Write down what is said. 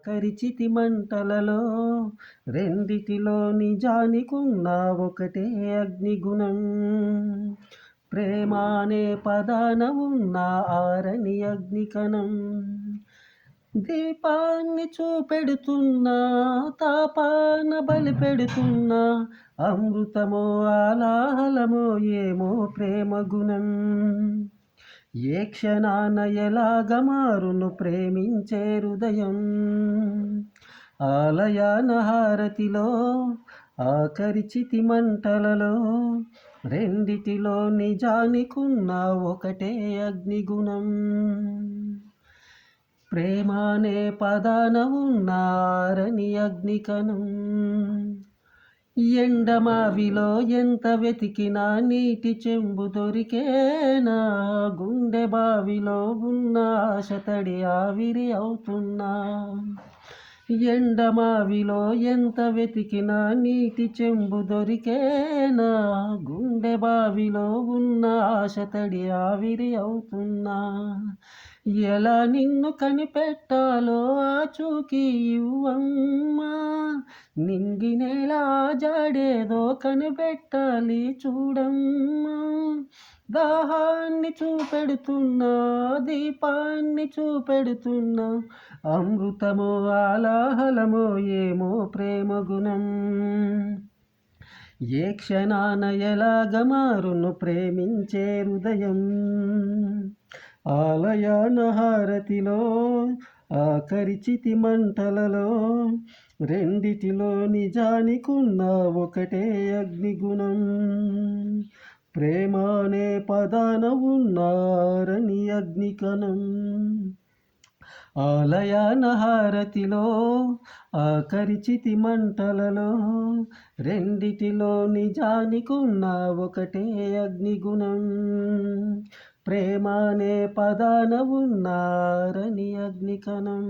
కరిచితి మంటలలో రెండిటిలో నిజానికున్న ఒకటే అగ్నిగుణం. ప్రేమ అనే పదాన ఉన్న ఆరని అగ్నికణం. దీపాన్ని చూపెడుతున్నా, తాపాన బలిపెడుతున్నా, అమృతమో ఆలాహలమో ఏమో ప్రేమ గుణం. ఏ క్షణాన ఎలాగ మారును ప్రేమించే హృదయం. ఆలయాన హారతిలో ఆకరిచితి మంటలలో రెండిటిలో నిజానికున్న ఒకటే అగ్నిగుణం. ప్రేమ అనే పదాన ఉన్న ఆరని అగ్నికణం. ఎండమావిలో ఎంత వెతికినా నీటి చెంబు దొరికేనా, గుండె బావిలో ఉన్న ఆశ తడి ఆవిరి అవుతున్నా. ఎండమావిలో ఎంత వెతికినా నీటి చెంబు దొరికేనా, గుండె బావిలో ఉన్న ఆశ తడి ఆవిరి అవుతున్నా. ఎలా నిన్ను కనిపెట్టాలో ఆచూకీ ఇవ్వమ్మా, నింగినేలా జాడేదో కనిపెట్టాలి చూడమ్మా. దాహాన్ని చూపెడుతున్నా, దీపాన్ని చూపెడుతున్నా, అమృతమో ఆలాహలమో ఏమో ప్రేమ గుణం. ఏ క్షణాన ఎలాగ మారును ప్రేమించే హృదయం. ఆలయాన హారతిలో ఆకరిచితి మంటలలో రెండిటిలో నిజానికున్న ఒకటే అగ్నిగుణం. ప్రేమ అనే పదాన ఉన్న ఆరని అగ్నికణం. ఆలయాన హారతిలో ఆకరిచితి మంటలలో రెండిటిలో నిజానికున్న ఒకటే అగ్నిగుణం. ప్రేమ అనే పదాన ఉన్న ఆరని అగ్నికణం.